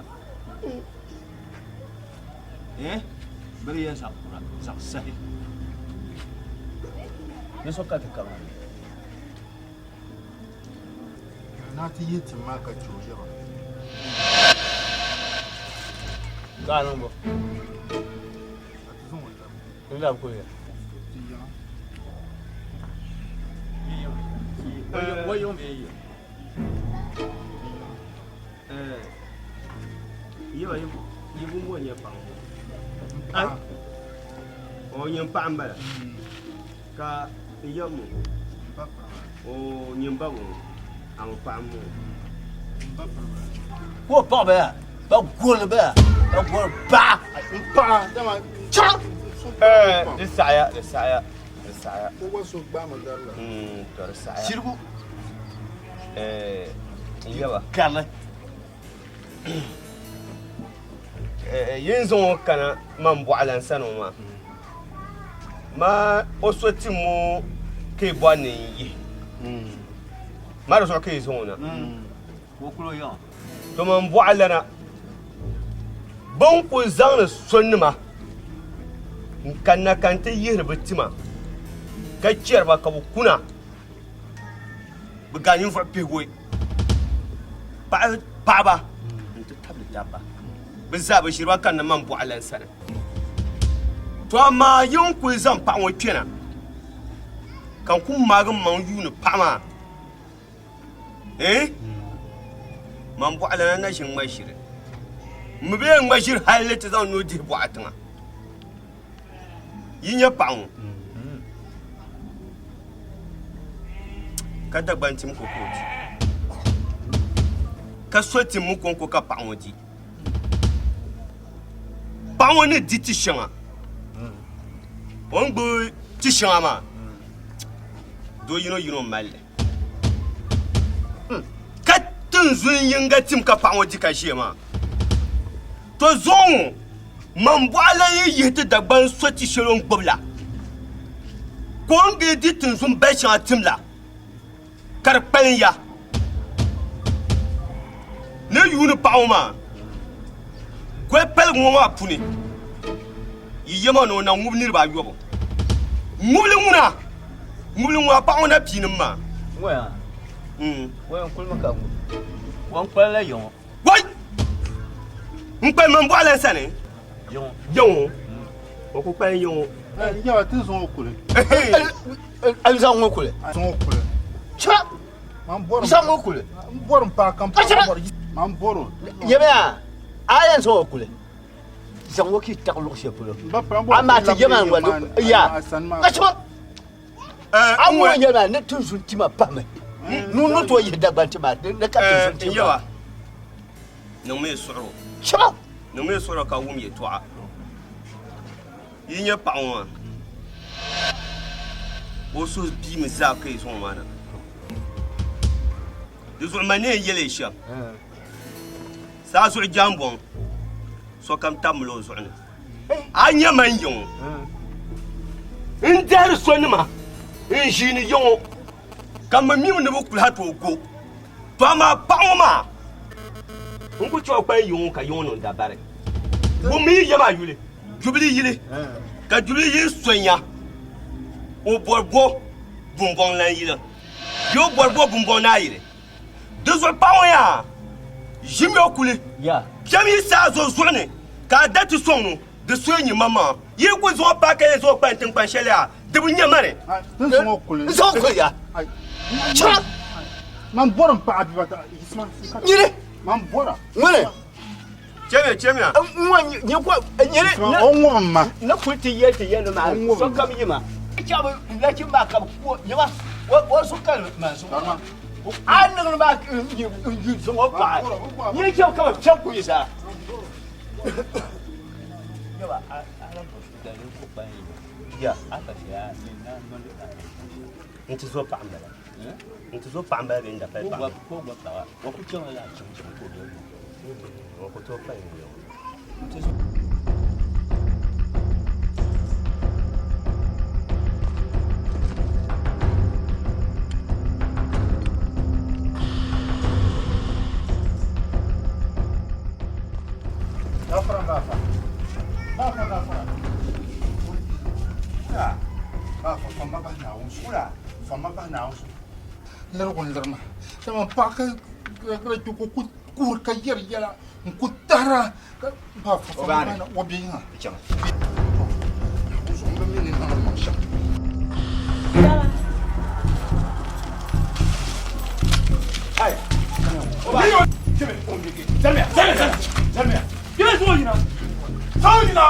bari ya sakura saksai ne so ka ta kama Na ti yi ti ma ka choje ba. ka nan bo Atizon wata. ina ko ya Wo yo me yi. Yo yi bu mo nye pa. Ai. O nye pa mbala. Ka yo mo. O nye ba mo. Ang pa mo. ko pa ba ba gol ba ba Pa, dama. cha De saya. Ko wasu ba ma dalla. To de saya. sirgu Yawa. kala Yin zon kana man bu'alan sanu ma. Ma o so ti mo ke bo ni yi. Ma do so ke zon na. ko kulo yo To man bu'alana. Bon ko zan sonni ma. Kanna kan ta yi rubutima. Ka ciyar ba ka kuna. Buga yin fa pe woi. Ba ba. Nta tabli jabba. Bin sa bashir ba kan man bu'alan sana. To amma yin ku zan pa won kena. Kan kun magan man yunu pama. Man bu'alan na shin mashir. Mu be mashir halata zan no di bu'atanga. Yin ya pa won. Ka dagbantim ko koti. Ka soti mu konko ka pa won di. Pa won ne di ti shanga. On bo ti shanga ma. Do yino malle. Ka tun zun yinga tim ka pa won di ka shema. To zon man bwala yi ti dagban soti shelon gbobla. Ko ngi di tun zun ba shanga timla. Karpanya ne yuni pauma kwe pel ngoma puni yiyema no na ngubni ba yobo ngubli nguna pauna pinima wa wa kulma ka wan kwala yo wai ngpe man bwala sane yo o ko pen yo Yawa ti zon okule. al za ngokule Zon okule. cha Man boro. za ngokule Boro pa kan pa. Man boro. yema ayan so okule za ngoki taklo shepulo Ba pra boro. ama ti yema ngwa ya acho amu yema ne tun sun tima pame nu to yi dagbanti ma ne ka tun sun tima yawa no me soro cha no me soro ka wum ye toa yinya pawa o so bi me za kai so mana yuzu mane yele sha sa su jambon so kam tamlo zo ne anya man yong ndar sonima njini yong kam mi ne bu kula to go to ma pauma ngu cho pa yong ka yong no da bare bu mi yama yule jubli yile ka jubli yi sonya o borbo bumbon lan yile yo borbo bumbon na yile de zo paoya jimi okule ya jami sa zo zone ka datu sonu de sonya mama yi ko zo pa ka zo pa tin pa shelia de bu nyamare zo okule zo okule ya cha man boram pa abata isma yile man bora ngale cheme mwa ni ko nyere onwoma na kuti yete yeno ma so kam yima cha ba la chi ma ka ko yima wo so ka ma so an no ma you so mo pa ni cha ka cha ku isa yaba ala ko da ni ko pa ya ata ya ni na no ni nti zo pa mbala nti zo pa mbala nda pa pa ko ba wa ku cha la cha ko do我不做朋友，这是。Gafa. Ya, gafa, fama ba na usura, fama ba na usura. Lergon lerma, sama pakai kira cukup kur kayar yala, kutara, ba fama ba na wabinga. Jangan. Usung bemini na maksud. Hai. Jamia. Gina zuwa gina. Sawo gina.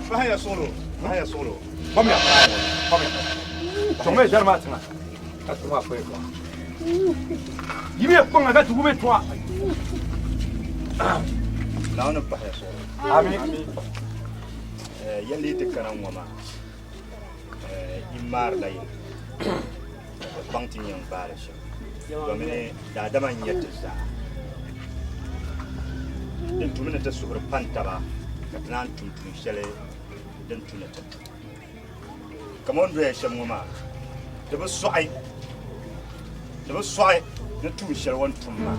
Bahaya solo. Vamos ya. Tome jarma tanga. Atuma ko ko. Yimi ko nga tu be twa. Launa bahaya solo. Amin. Yali te karam wama. Imar lain. Bangti yang balash. Domine da dama nyette sa. Den tumina ta suhur pantaba. Katnan tum shele den tunata. Come on, Ray Shamuma. The was swine. The was swine. The two shall want to ma.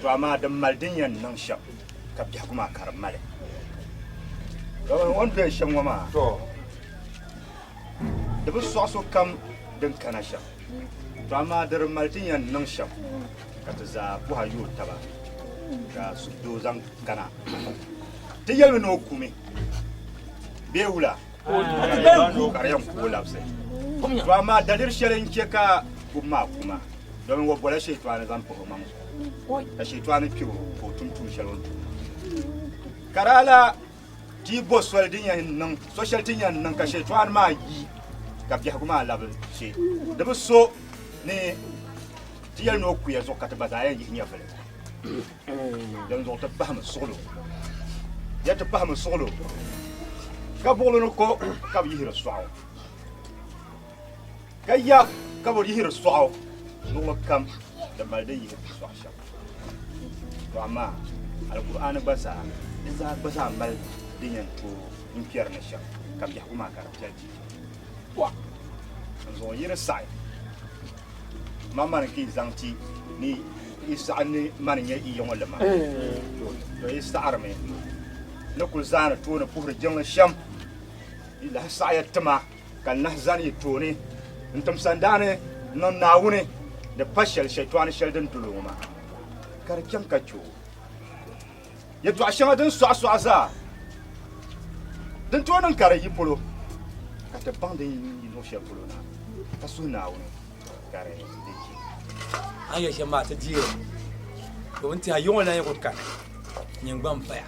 Drama the Maldinian non shop. Kapjakuma Karamale. One Ray Shamuma. The was also come then Kanasha. Drama the Maldinian non shop. Kataza Puhayu Taba. Dozang Kana. The yellow no kumi. Beula. Kariam kulapse. Drama dalir sharing cheka kuma. Don't walk what I say to an example of Mamma. I say to an pure for Tuntum Shalon. Karala T. Boswellding and social thing and Nankashe to an my Kapiakuma level. She. There was so ne dear no queers or Katabata in your village. Don't want to Bahama solo. Yet a Bahama solo. Kabolo ko kabi hiro swao. Kaya kabolo hiro swao. No kam the malde hiro swao. Rama alquran basa iza basa mal dinyan to in fiyar na shan kam ya kuma karanta ji wa zo yira sai mama ki zanti ni isa ni man ya iya wala ma to isa arme na kul zana to na puhur jin sham ila sayatma kan nahzani to ne intum sandane non nawune da fashal shaytan shaldan tuluma kar kyan kacho ya to ashan dan su aza dan to nan kare yi polo ka ta bande yi no she polo na ka su nawune kare diki aya she ma ta jiye to nti ayon na yako kan nyingba mpaya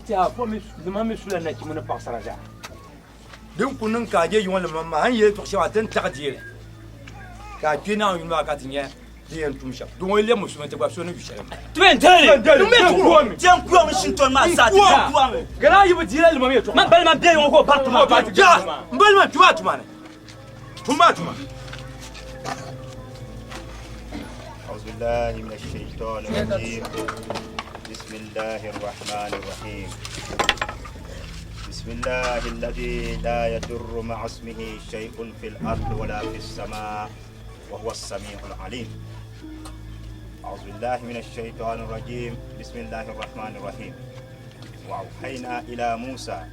nti a fo mi zuma mi sula na kimuna pasara ja din kunun ka je yon le mama han ye to she wa tan ta jiye ka kina yon ma ka tinye diyen tumsha don le musulman te ba so ne bi shere tu ben tele tu men ku tian ku am shinton ma sa ti ku am gara yi bi jira le mama to man bal man be yon ko batuma ja mbal man tuma ne tuma أعوذ بالله من الشيطان الرجيم بسم الله الرحمن الرحيم بسم الله الذي لا يضر مع اسمه شيء في الأرض ولا في السماء وهو السميع العليم أعوذ بالله من الشيطان الرجيم بسم الله الرحمن الرحيم وأوحينا إلى موسى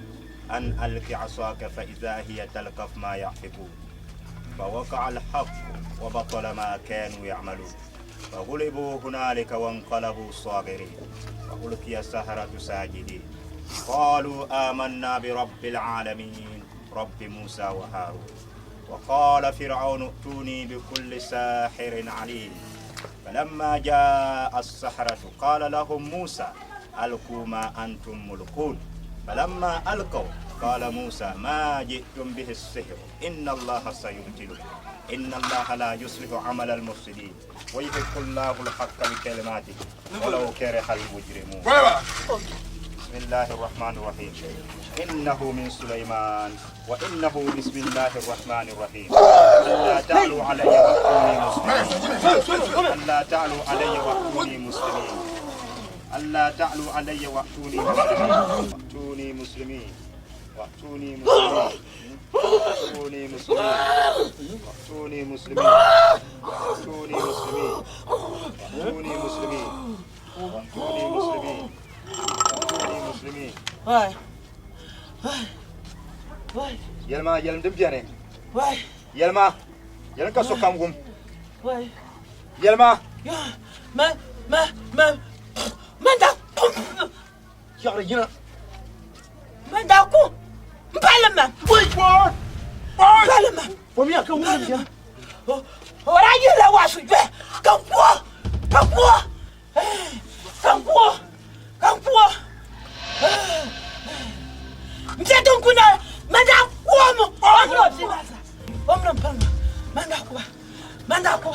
أن ألق عصاك فإذا هي تلقف ما يأفكون فوقع الحق وبطل ما كانوا يعملون فغلبوا هنالك وانقلبوا صاغرين وألقي السحرة ساجدين قالوا آمنا برب العالمين رب موسى وهارون وقال فرعون ائتوني بكل ساحر عليم فلما جاء السحرة قال لهم موسى ألقوا ما أنتم ملقون فلما ألقوا قال موسى ما جئتم به السحر إن الله سيبطله إن الله لا يصلح عمل المفسدين ويحق الله الحق بكلماته ولو كره المجرمون بسم الله الرحمن الرحيم إنه من سليمان وإنه بسم الله الرحمن الرحيم ألا تعلوا علي وأتوني مسلمين ألا تعلوا علي وأتوني مسلمين ألا تعلوا علي وأتوني مسلمين وأتوني مسلمين وأتوني مسلمين وأتوني مسلمين وأتوني مسلمين وأتوني مسلمين وأتوني مسلمين وأتوني مسلمين يلما يلم دم جاني يلما يلم كسو كامغم يلما ما دا يا رجال ما داكو بالما بالما وميا كم وين وراجي لا واسو كم متى كنا ما داكو ما داكو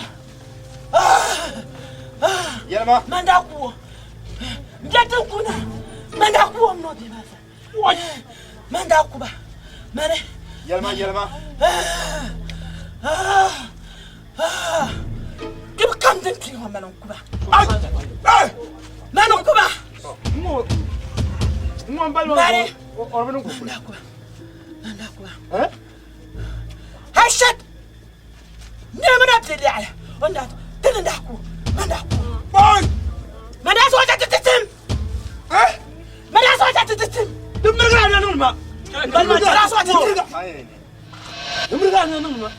يلما ما داكو متى كنا ما داكو منو دي ما داكو ماني يلما كيف كم تنتي هم منو كوبا منو كوبا مو بالما ماني أربعين كوبا ما داكو هشت نمنا بتدي على وندات تنداكو ما داكو ما داس وجهك تتم ما داس وجهك تتم دمرنا نلما بالما داس وجهك دمرنا نلما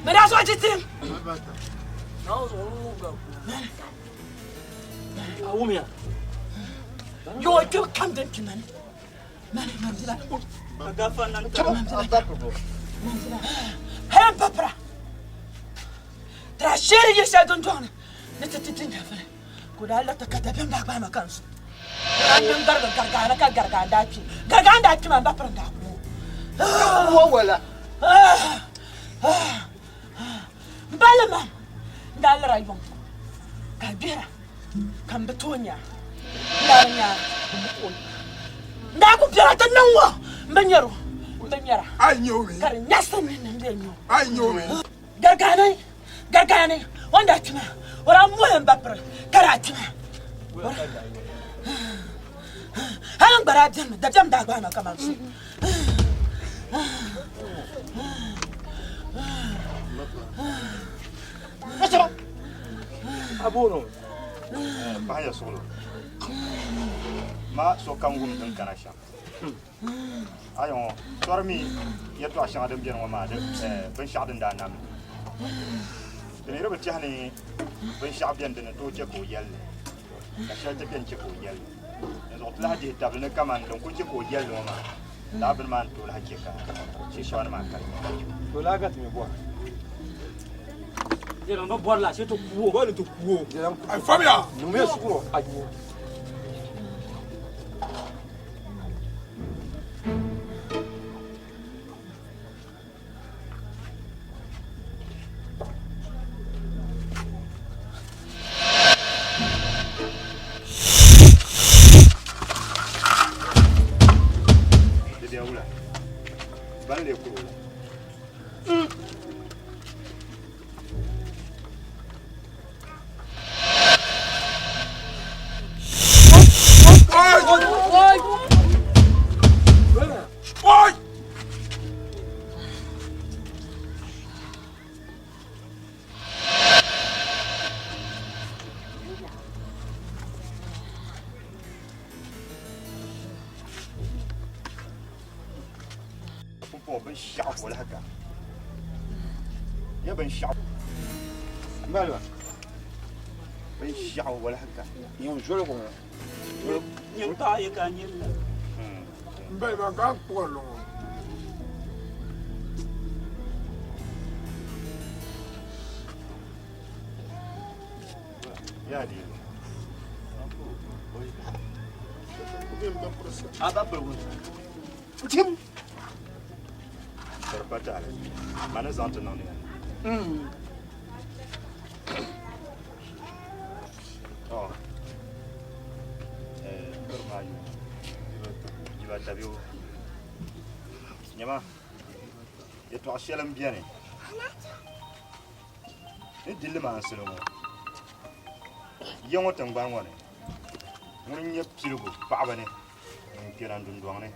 ما داس وجهك تتم أوميا يو كيف كم تنتي ماني منزلا هم بابرا ترى شيء يساعدون جوانا نتتتين دافن كودا لا تكتبين باك ما كانش أنا غرغان داتي ما بابرا داكو ولا بالما دال رايبون كبيرة كم بتونيا دارنيا داكو بيرا تنوا بنيرو بنيرا أي نيومي كارن ياسن ندينيو أي نيومي غرغاني واندا تما ورا موين بابرا كراتما Hang bara jam da jam da bana kaman su. Acha. Abono. Ba ya solo. Ma so kangum dan kana sha. Ayo, sormi ya to ashan adam biyan ma da ban sha dan da nan. Dene robe tihani ban sha biyan dan to je ko yalle. Ka sha ta biyan je ko yalle. Yanzu tla hadi ta bin kaman dan ku je ko yalle ma. Da bin man to la hakika. Shi shawan ma kai. To la ga tumi bo. Je l'on va boire là, c'est tout court. Boire tout court. Ai Fabia. Nous me scouro. Aïe. Ben shop wala haka. Ya ben shop. Malwa. Ben shop wala haka. Yon jolo ko. Nyam ta ye ka nyilla. Mbel ba ga ko lo. Ya di. Ada pergun. Tim. Terpatah. Mana zanto non ni. Oh. Bermayu. Jiwa tabio. Nyama. Itu asyalam biane. Ni dilema asalomo. Yango tangbangwane. Mun nyep pilugo paabane. Mun kiran dundwangne.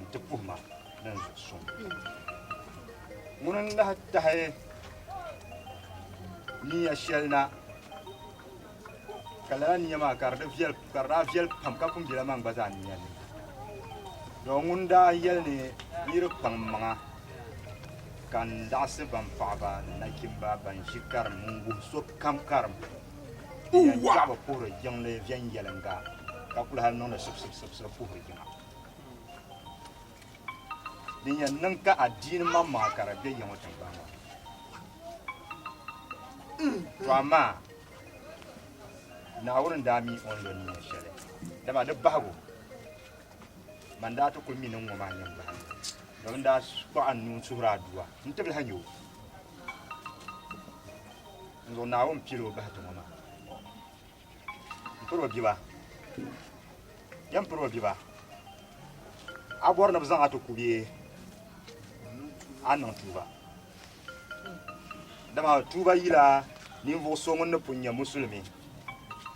Ntepuhma dan sun. Mun la tahay ni ashelna kala ni ma karda fiel pam ka kum jila mang bazan ni yani do ngunda yel ni yir pam manga kan das bam faaba na kimba ban shikar mungu so kam karam ya jaba pour jang le vien yelenga ka kula hal non sub pour jina ni yan nan ka adin mamma karabe yan watan ba Rama na wurin dami on lo ni shele da ba da bago mandato ko minin ngoma nyam ba don da ko annu sura duwa ntabil hanyo ngo na won pilo ba to mama pro biba yam pro biba agor na bazan ato kubiye anan tuba dama tuba yila ni vo so ngon punya musulmi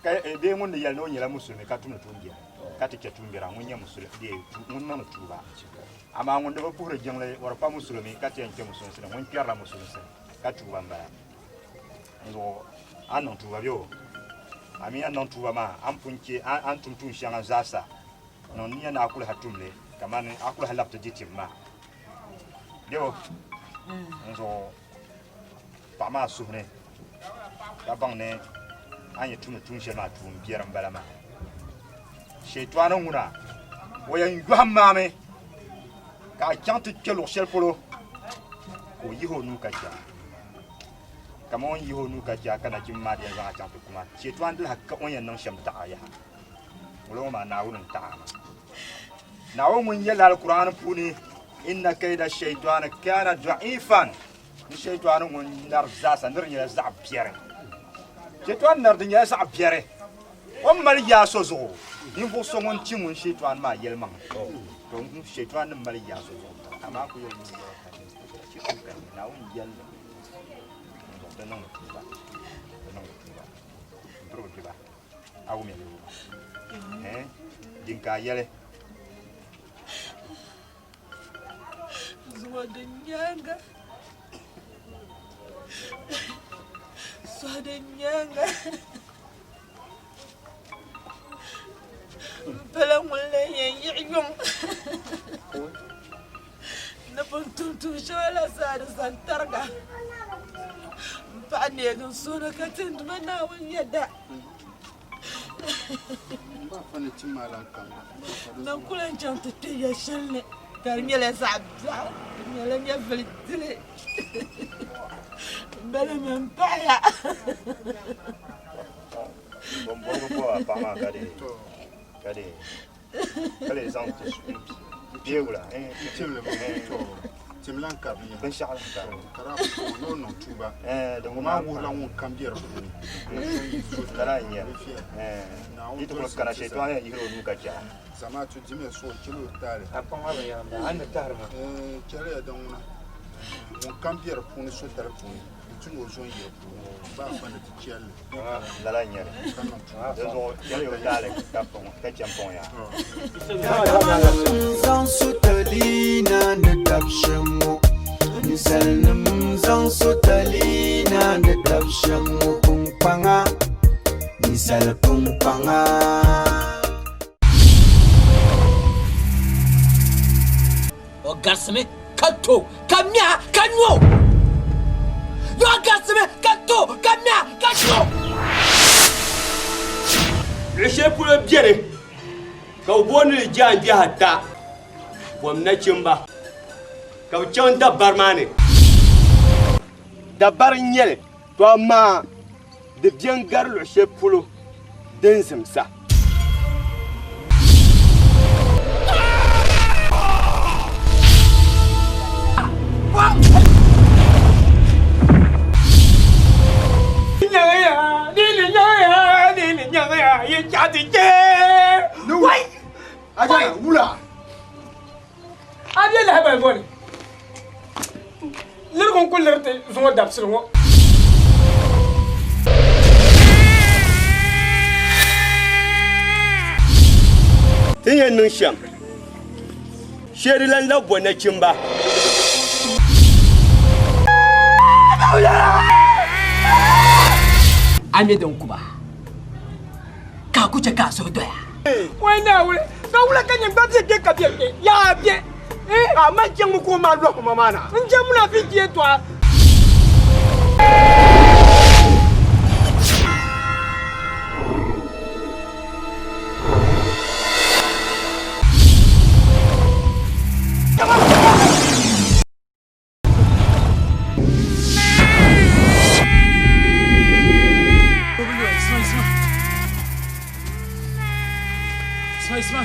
kay be ngon yal no nyala musulmi ka tunu tungia ka tike tumbira ngonya musulmi de ngon na tuba ama ngon do pour jengle war pa musulmi ka tian ke musulmi ngon pierre musulmi ka tuba mbara ngo anan tuba bio ami anan tuba ma am punke an tuntun shanga zasa non ni na akula hatumle kamane akula halapta jitimma deo ngo pama suhne ya bangne anya tun shema tun bieram balama shaytanu nguna waya yuhammame ka chantu kelo shel polo ko yiho nu kacha kamon yiho nu kacha kana kimma de za chantu kuma shaytan dil hakka onya nan sham ta ya wala ma na wulun ta na wo mun yalla alquran puni inna kayda shaytan kana da'ifan shaytan ngun nar zasa nir nya za biere shaytan nar dinya za biere o mal ya sozo ni vo so ngun ti mun shaytan ma yelman to ngun shaytan mal ya sozo ama ko yel ni shaytan na won yalla to non tuba pro diba awu me dinka yele zuwa da nyanga zuwa da nyanga bala mulle yen na buntuntu shola sar santarga ba ne gan so na katin mana wan yadda ba fa ne cin malan kan nan kulan can ta ya shalle karnyele sabza nyele nya velitile bala men paya bon pa ma kade kale zan te biegula timlan ka bi ben shakala kara no no tuba donc ma wala won kambier kala nya ito ko kala she to ya hiro nu ka ja sama tu jime so kilo tare apa ma ba ya an tar ma kere don won kambier pour so tare pour tu no zo yi ba fa ne tiel la nya donc yale yo dale ka pon ka champon ya zan sutalina da dabshanmu misalin zan sutalina da dabshanmu kumpanga misal kumpanga o gasme kato kamya kanyo yo gasme kato kamya kanyo le chef pour le bien ka woni jan bi hatta gwamnatin ba ka can dabbar ma ne dabbar nyel to amma da biyan garlo chef pour den zimsa Wai! Aja wula. Abi la ba boni. Lir kon ko lirte zo dab sirwo. Tinye nun sham. Sherilan labo na kimba. Ame don kuba. Ka kuce ka so doya. Wai na wula kan yin babje ke ka biye ya biye. Ma jeng ko ma lo ko mama na. Nje muna fi tie to. Isma.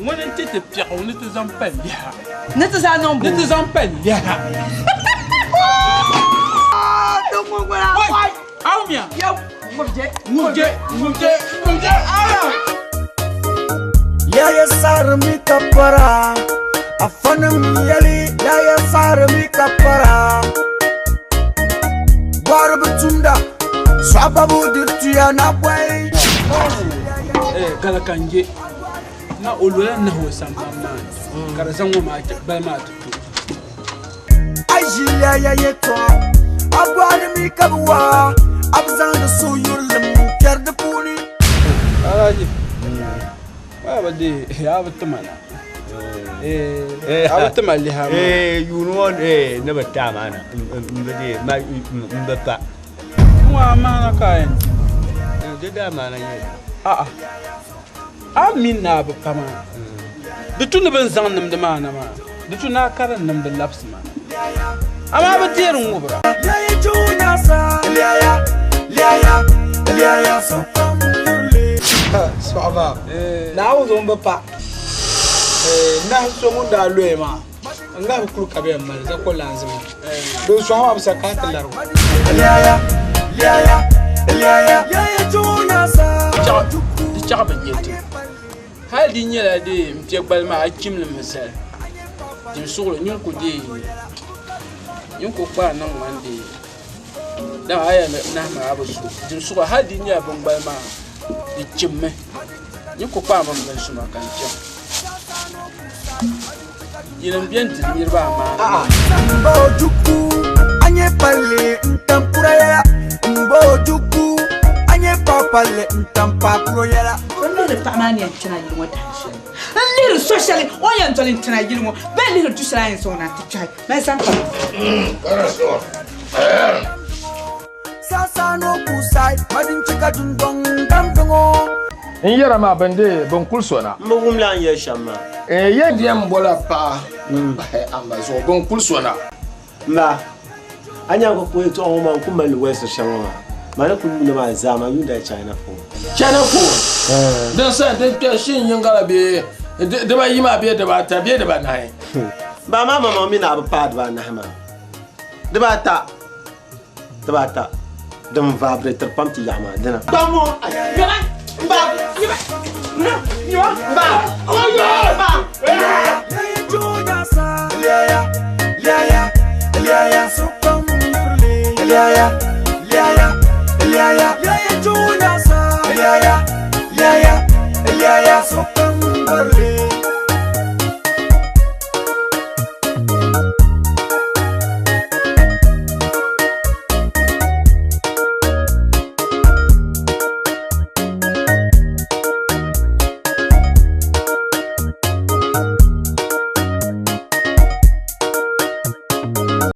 Wani titi piak, wani te zan pen liha. Ne te zan non Ne te zan pen liha. Don't go out. Wai, au mia. Yo, muje. Yaya sarmi kapara afanam yali yaya sarmi kapara Barbutunda sababu dirtiya na kwai Kala kanje na olola na ho sambama kara zango ma ba ma tutu Ajiya yaya to abwani mi kabwa abzan so yulim kerda puni Alaji Baba de ya batumana abatumali ha you know ne batama na mbede ma mbapa Moi, mana kai. Deda mana ye. Amin na ba kama. Da tun ban zan nam da mana ma. Da tun na karan nam da laps ma. Amma ba jerin ngubra. Ya juna sa liya so pamurle. Sava. Na wo zon ba pa. Na so mun da loe ma. Nga ku ka be mal za ko lanzima. Do so ha ba sa ka talar. Ya juna sa. Di chaka ba nyete. Hal di nyela de mtie gbal ma akim le mesel. Di suglo nyun ko de. Nyun ko pa nan wande. Da aya na ma abusu. Di suglo hal di nya bon gbal ma di chimme. Nyun ko pa ma ban suma kan jam. Yinan bien di mirba ma. Mbojuku anye pale ntampura ya. Mbojuku anye papale ntampapuro ya. Only the family and China you want to little socially oriental in China you know very little to science on at the child. My son. Sasa no kusai madin chika dundong damdongo. Yara ma bande bon kulsona. Mbugum la ya shama. Ye diam bola pa. Ambazo bon kulsona. Ma. Anya ko ko to o man kuma West shama. Mana kun na ma zama yunda China ko. China ko. Dan sa de shin yangala be de ba yima be de ba ta be de ba nai. Ba mama mi na ba pad ba na ma. De ba ta. Dum vibrator pump ti yama dana. Ba mo. Ba. Liya so pamurle.